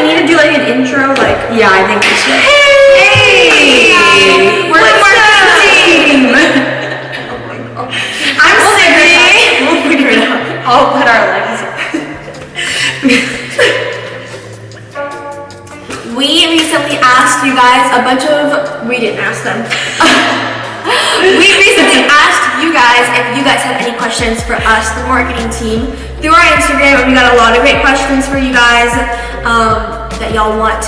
need to do like an intro, like. Yeah, I think we should. Hey! We're the marketing team! I'm Sydney. We'll figure it out. I'll put our legs. We recently asked you guys we didn't ask them. We recently asked you guys if you guys have any questions for us, the marketing team, through our Instagram, and we got a lot of great questions for you guys that y'all want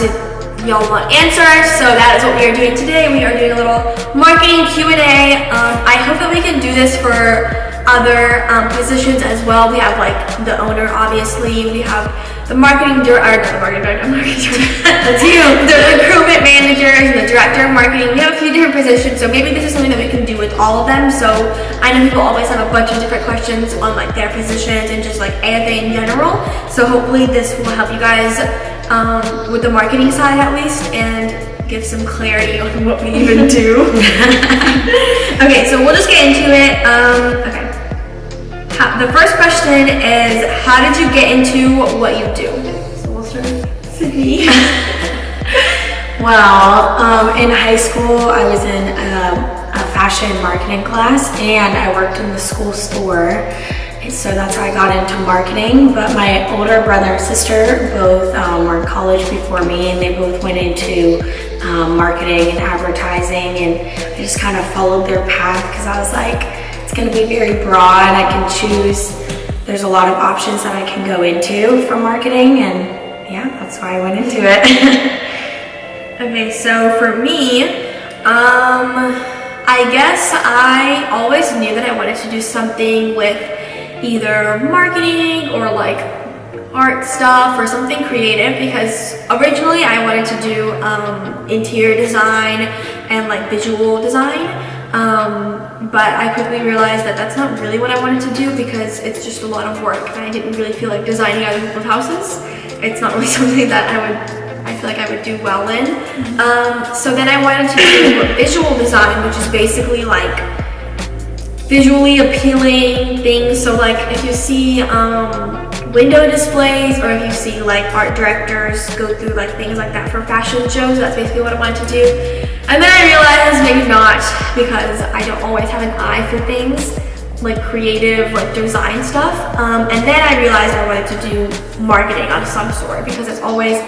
answers. So that is what we are doing today. We are doing a little marketing Q&A. I hope that we can do this for other positions as well. We have like the owner, obviously. We have the marketing director, that's you, the recruitment managers, and the director of marketing. We have a few different positions, so maybe this is something that we can do with all of them. So I know people always have a bunch of different questions on like their positions and just like AFA in general. So hopefully this will help you guys with the marketing side at least, and give some clarity on what we even do. Okay, so we'll just get into it. Okay. The first question is, how did you get into what you do? So we'll start with Sydney. Well, in high school, I was in a fashion marketing class, and I worked in the school store. And so that's how I got into marketing. But my older brother and sister both were in college before me, and they both went into marketing and advertising, and I just kind of followed their path because I was like, it's going to be very broad. I can choose. There's a lot of options that I can go into for marketing, and yeah, that's why I went into it. Okay, so for me, I guess I always knew that I wanted to do something with either marketing or like art stuff or something creative, because originally I wanted to do interior design and like visual design. But I quickly realized that that's not really what I wanted to do, because it's just a lot of work and I didn't really feel like designing other people's houses. It's not really something that I feel like I would do well in. So then I wanted to do visual design, which is basically like visually appealing things. So like if you see window displays, or if you see like art directors go through like things like that for fashion shows, that's basically what I wanted to do. And then I realized maybe not, because I don't always have an eye for things like creative, like design stuff. And then I realized I wanted to do marketing of some sort, because it's always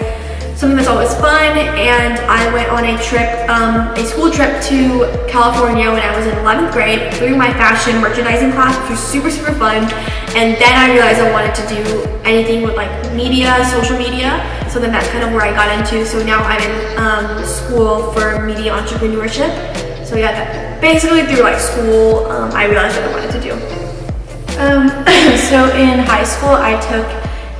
something that's always fun. And I went on a trip, a school trip to California when I was in 11th grade through my fashion merchandising class, which was super, super fun. And then I realized I wanted to do anything with like media, social media. So then that's kind of where I got into. So now I'm in school for media entrepreneurship. So yeah, that basically through like school, I realized what I wanted to do. So in high school, I took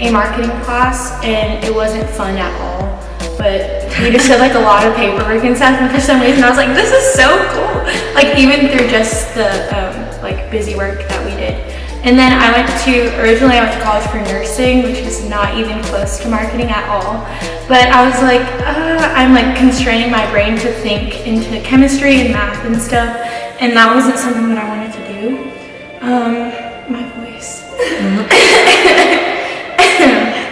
a marketing class, and it wasn't fun at all. But we just did like a lot of paperwork and stuff, and for some reason I was like, this is so cool. Like even through just the like busy work that we did. And then originally I went to college for nursing, which is not even close to marketing at all. But I was like, I'm like constraining my brain to think into chemistry and math and stuff, and that wasn't something that I wanted to do. My voice.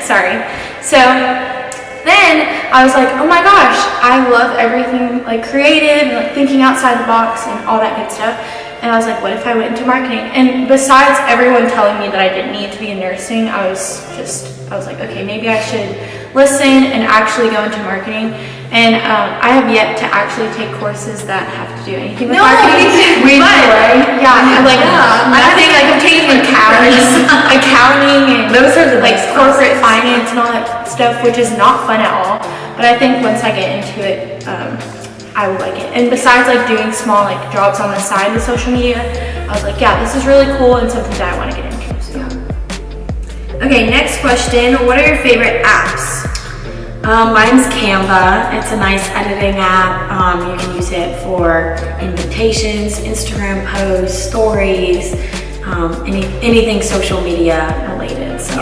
Sorry. So then I was like, oh my gosh, I love everything like creative and like thinking outside the box and all that good stuff. And I was like, what if I went into marketing? And besides everyone telling me that I didn't need to be in nursing, I was like, okay, maybe I should listen and actually go into marketing. And I have yet to actually take courses that have to do anything with marketing. Yeah, like nothing. Like I'm taking accounting and those are the like corporate finance and all that stuff, which is not fun at all. But I think once I get into it, I will like it. And besides like doing small like jobs on the side with social media, I was like, yeah, this is really cool and something that I want to get into. So. Okay, next question. What are your favorite apps? Mine's Canva. It's a nice editing app. You can use it for invitations, Instagram posts, stories, anything social media related. So,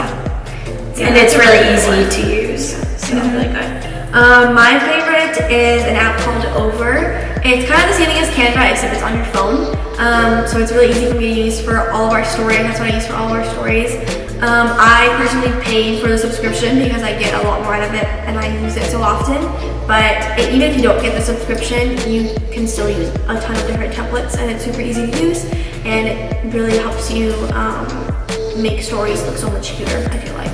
and it's really easy to use. So it's really good. My favorite is an app called Over. It's kind of the same thing as Canva, except it's on your phone. So it's really easy for me to use for all of our stories. That's what I use for all of our stories. I personally paid for the subscription because I get a lot more out of it, and I I use it so often. But even if you don't get the subscription, you can still use a ton of different templates, and it's super easy to use, and it really helps you make stories look so much cuter, I feel like.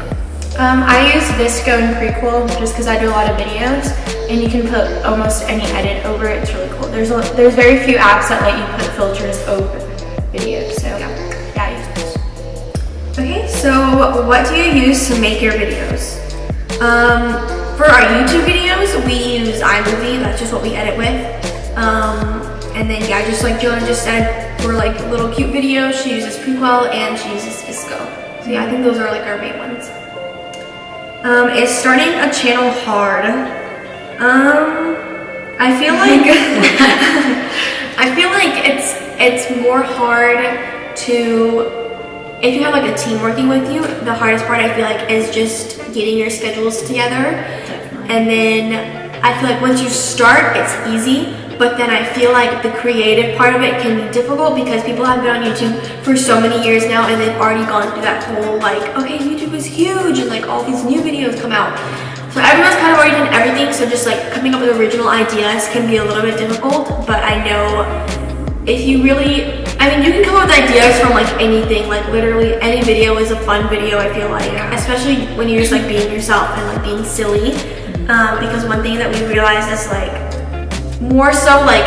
I use Visco and Prequel just because I do a lot of videos, and you can put almost any edit over it. It's really cool. There's very few apps that let you put filters over videos, so yeah, I use those. Okay, so what do you use to make your videos? For our YouTube videos, we use iMovie. That's just what we edit with. And then yeah, just like Jonah just said, for like little cute videos, she uses Prequel and she uses Visco. So yeah, I think those are like our main ones. Is starting a channel hard? I feel like it's more hard to, if you have like a team working with you, the hardest part I feel like is just getting your schedules together. Definitely. And then I feel like once you start, it's easy. But then I feel like the creative part of it can be difficult because people have been on YouTube for so many years now, and they've already gone through that whole like, okay, YouTube is huge and like all these new videos come out. So everyone's kind of already done everything, so just like coming up with original ideas can be a little bit difficult. But I know if you really, I mean, you can come up with ideas from like anything, like literally any video is a fun video, I feel like, especially when you're just like being yourself and like being silly. Because one thing that we realized is like, more so like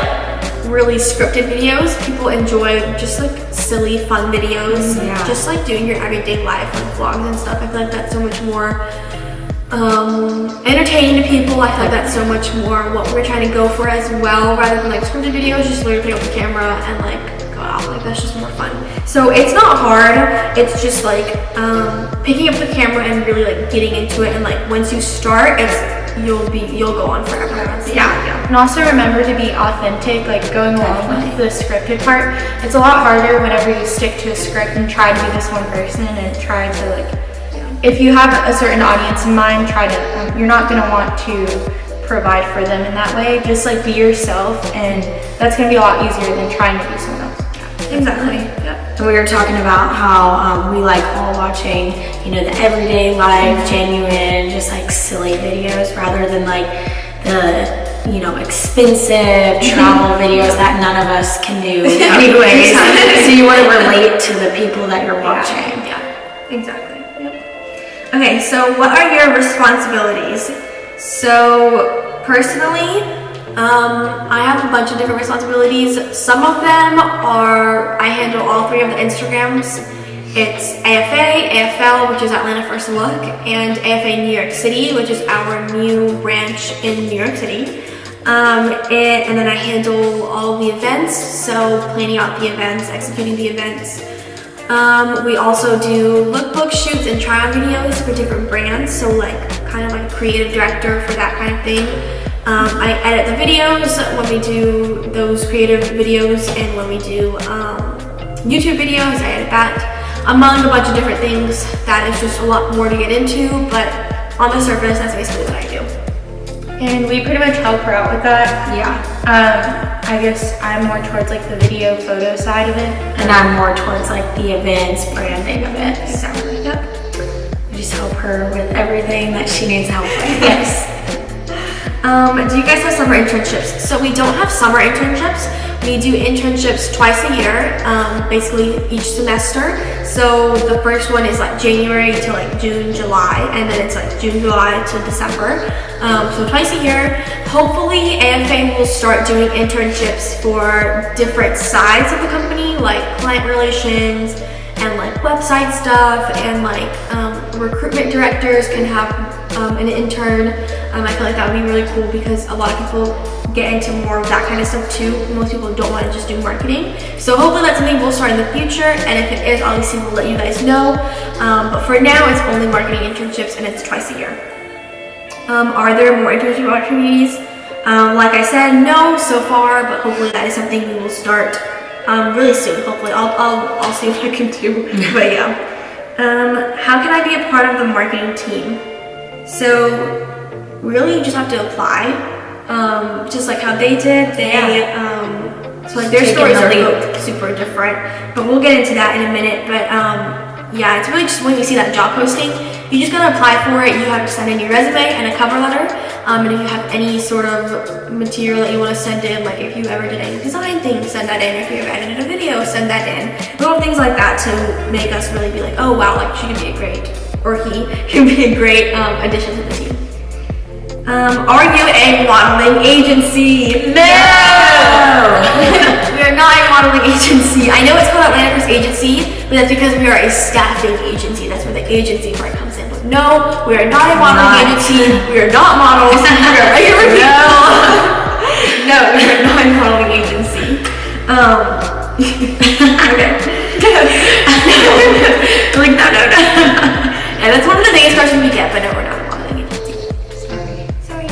really scripted videos, people enjoy just like silly fun videos, just like doing your everyday life, like vlogs and stuff. I feel like that's so much more entertaining to people. I feel like that's so much more what we're trying to go for as well, rather than like scripted videos, just literally pick up the camera and like go out. Like that's just more fun. So it's not hard, it's just like picking up the camera and really like getting into it, and like once you start, you'll go on forever. Yeah. And also remember to be authentic, like going along with the scripted part. It's a lot harder whenever you stick to a script and try to be this one person and try to like, if you have a certain audience in mind, try to, you're not gonna want to provide for them in that way. Just like be yourself, and that's gonna be a lot easier than trying to be someone else. Exactly. Yep. And we were talking about how we like all watching, you know, the everyday life, genuine, just like silly videos rather than like the, you know, expensive travel videos that none of us can do anyways. So you want to relate to the people that you're watching. Yeah, exactly. Yep. Okay, so what are your responsibilities? So personally, I have a bunch of different responsibilities. Some of them are, I handle all three of the Instagrams. It's AFA, AFL, which is Atlanta First Look, and AFA New York City, which is our new branch in New York City. And then I handle all of the events, so planning out the events, executing the events. We also do lookbook shoots and try-on videos for different brands, so like kind of like a creative director for that kind of thing. I edit the videos when we do those creative videos, and when we do YouTube videos, I edit that. Among a bunch of different things, that is just a lot more to get into, but on the surface, that's basically what I do. And we pretty much help her out with that. Yeah. I guess I'm more towards like the video photo side of it. And I'm more towards like the events, branding of it. Exactly. Yep. We just help her with everything that she needs help with. Yes. Do you guys have summer internships? So we don't have summer internships. We do internships twice a year, basically each semester. So the first one is like January to like June, July, and then it's like June, July to December. So twice a year. Hopefully AFA will start doing internships for different sides of the company, like client relations and like website stuff, and like recruitment directors can have an intern. I feel like that would be really cool because a lot of people get into more of that kind of stuff too. Most people don't want to just do marketing. So hopefully that's something we'll start in the future, and if it is, obviously we'll let you guys know. But for now, it's only marketing internships, and it's twice a year. Are there more internship opportunities? Like I said, no so far, but hopefully that is something we will start really soon. Hopefully, I'll see what I can do. But yeah. How can I be a part of the marketing team? So really, you just have to apply. Just like how they did. So like their stories are like super different, but we'll get into that in a minute. But yeah, it's really just when you see that job posting, you just gotta apply for it. You have to send in your resume and a cover letter. And if you have any sort of material that you want to send in, like if you ever did any design things, send that in. If you ever edited a video, send that in. Little things like that to make us really be like, oh wow, like she could be a great, or he can be a great addition to the team. Are you a modeling agency? No! We are not a modeling agency. I know it's called Atlanta Chris Agency, but that's because we are a staffing agency. That's where the agency part comes in. But no, we are not a modeling agency. We are not models. We are regular people. No, we are not a modeling agency. Okay. Like, no. And that's one of the biggest questions we get, but no, we're not a modeling agency. Sorry.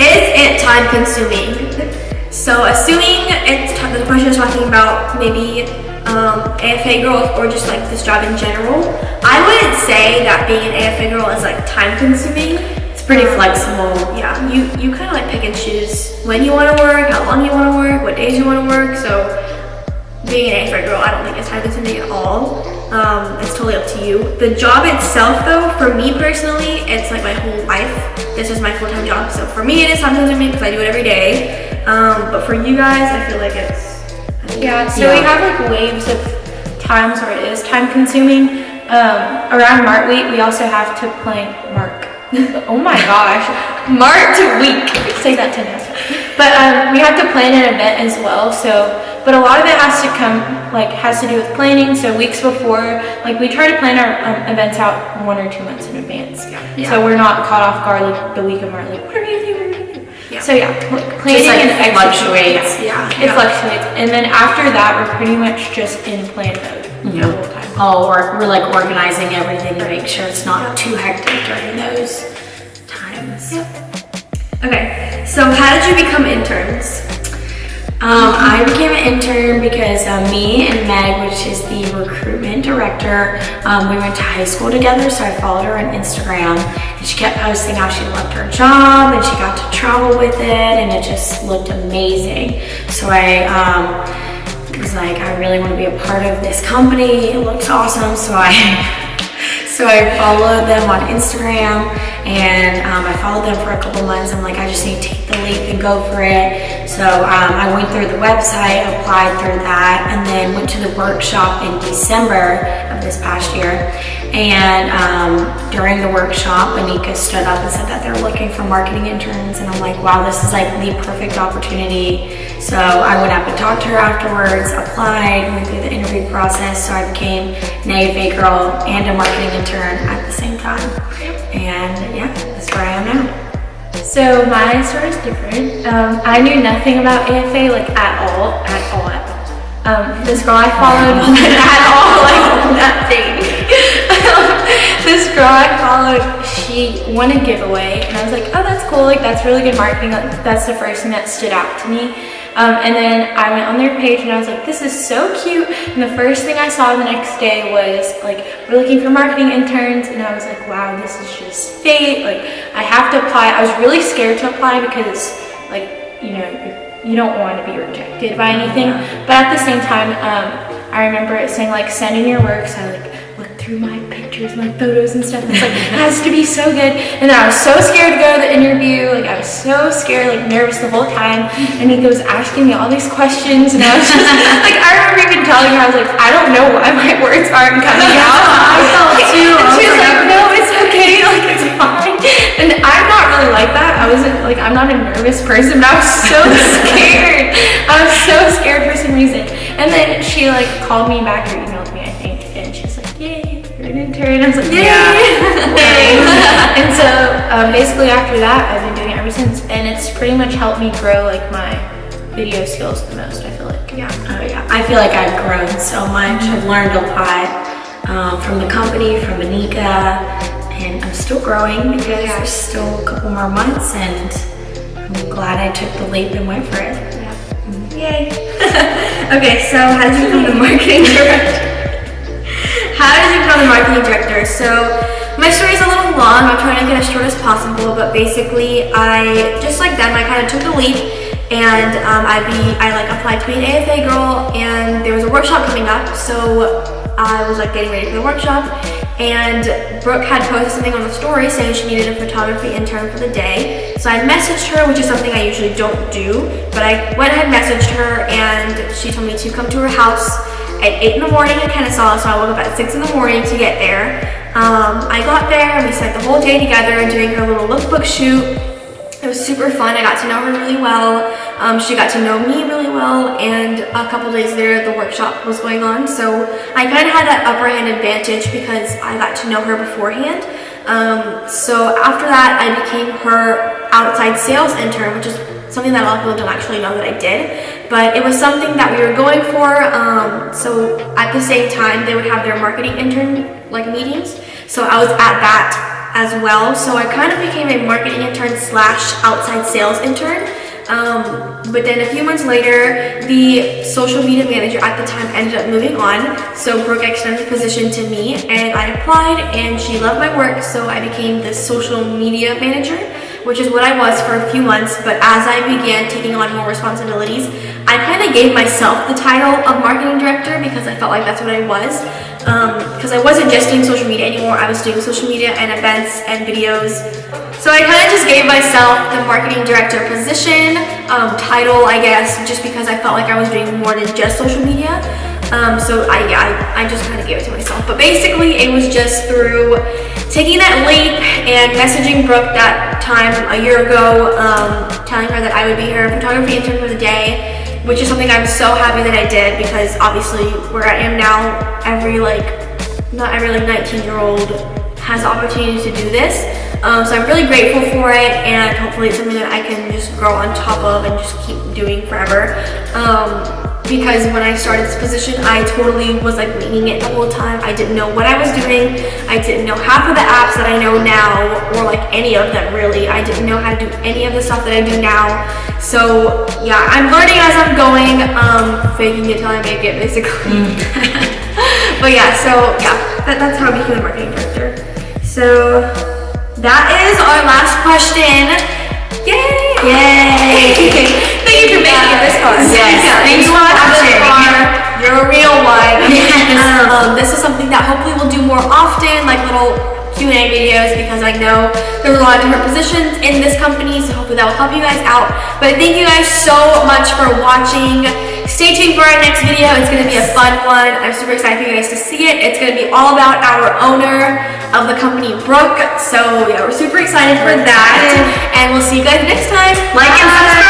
Is it time consuming? So assuming the question is talking about maybe AFA girls or just like this job in general, I wouldn't say that being an AFA girl is like time consuming. It's pretty flexible. Yeah, you kind of like pick and choose when you want to work, how long you want to work, what days you want to work. So being an AFA girl, I don't think it's time consuming at all. It's totally up to you. The job itself though, for me personally, it's like my whole life. This is my full-time job. So for me it is time consuming because I do it every day. But for you guys, I feel like it's... Yeah, so we have like waves of times where it is time consuming. Around Mart Week, we also have to plan oh my gosh, Mart Week. Say that 10 times. But we have to plan an event as well. But a lot of it has to do with planning. So weeks before, like we try to plan our events out 1 or 2 months in advance. Yeah. So we're not caught off guard like the week of Mart. Like, what are you doing? Yeah. So yeah, planning just, like, and fluctuates. It fluctuates, and then after that, we're pretty much just in plan mode the whole time. We're like organizing everything to make sure it's not too hectic during those times. Okay, so how did you become interns? I became an intern because me and Meg, which is the recruitment director, we went to high school together, so I followed her on Instagram, and she kept posting how she loved her job and she got to travel with it, and it just looked amazing. So I was like, I really want to be a part of this company. It looks awesome. So I followed them on Instagram, and I followed them for a couple months. I'm like, I just need to take the leap and go for it. So I went through the website, applied through that, and then went to the workshop in December of this past year. And during the workshop, Anika stood up and said that they're looking for marketing interns, and I'm like, wow, this is like the perfect opportunity. So I went up and talked to her afterwards, applied, went through the interview process, so I became an AFA girl and a marketing intern at the same time. And yeah, that's where I am now. So my story is different. I knew nothing about AFA like at all. This girl I followed at all, like nothing. This girl I followed, she won a giveaway, and I was like, oh, that's cool, like that's really good marketing. Like, that's the first thing that stood out to me. And then I went on their page and I was like, this is so cute. And the first thing I saw the next day was like, we're looking for marketing interns. And I was like, wow, this is just fate. Like, I have to apply. I was really scared to apply because, like, you know, you don't want to be rejected by anything. But at the same time, I remember it saying like, send in your work. So I like looked through my pictures, my photos and stuff. And it's like, it has to be so good. And then I was so scared to go to the interview. Like, I was so scared, like nervous the whole time. And he was asking me all these questions, and I was just like, I remember even telling her, I was like, I don't know why my words aren't coming out. I felt too. And she was like, no, it's okay, like it's fine. And I'm not really like that. I wasn't like, I'm not a nervous person, but I was so scared. I was so scared for some reason. And then she like called me back or emailed me, I think, and she was like, yay, you're an intern. I was like, yay. And so basically after that, I've been doing it ever since, and it's pretty much helped me grow like my video skills the most, I feel like. Yeah. Oh yeah. I feel like I've grown so much. I've learned a lot from the company, from Anika, and I'm still growing because there's still a couple more months, and I'm glad I took the leap and went for it. Yeah. Yay. Okay, so how did you become the marketing director? So my story is a little long. I'm trying to get as short as possible, but basically I, just like them, I kind of took the leap, and I like applied to be an AFA girl, and there was a workshop coming up. So I was like getting ready for the workshop, and Brooke had posted something on the story saying she needed a photography intern for the day. So I messaged her, which is something I usually don't do, but I went ahead and messaged her, and she told me to come to her house at 8 in the morning in Kennesaw, so I woke up at 6 in the morning to get there. I got there and we spent the whole day together doing her little lookbook shoot. It was super fun. I got to know her really well. She got to know me really well, and a couple days later the workshop was going on, so I kind of had that upper hand advantage because I got to know her beforehand. So after that I became her outside sales intern, which is something that a lot of people don't actually know that I did, but it was something that we were going for. So at the same time they would have their marketing intern like meetings, so I was at that as well. So I kind of became a marketing intern slash outside sales intern. But then a few months later, the social media manager at the time ended up moving on. So Brooke extended the position to me, and I applied, and she loved my work. So I became the social media manager, which is what I was for a few months. But as I began taking on more responsibilities, I kind of gave myself the title of marketing director because I felt like that's what I was. Because I wasn't just doing social media anymore, I was doing social media and events and videos. So I kind of just gave myself the marketing director position, title, I guess, just because I felt like I was doing more than just social media. So I just kind of gave it to myself. But basically it was just through taking that leap and messaging Brooke that time a year ago, telling her that I would be her photography intern for the day, which is something I'm so happy that I did, because obviously where I am now, not every 19-year-old has the opportunity to do this. So I'm really grateful for it, and hopefully it's something that I can just grow on top of and just keep doing forever. Because when I started this position, I totally was like winging it the whole time. I didn't know what I was doing. I didn't know half of the apps that I know now, or like any of them really. I didn't know how to do any of the stuff that I do now. So yeah, I'm learning as I'm going, faking it till I make it basically. But yeah, so yeah, that's how I became a marketing director. So that is our last question. Yay! Yay! Thank you for making it this far. Yes. Yeah, Thanks for watching. You're a real one. Yes. This is something that hopefully we'll do more often, like little Q&A videos, because I know there's a lot of different positions in this company, so hopefully that will help you guys out. But thank you guys so much for watching. Stay tuned for our next video. It's going to be a fun one. I'm super excited for you guys to see it. It's going to be all about our owner of the company, Brooke. So yeah, we're super excited for that. And we'll see you guys next time. Like and subscribe.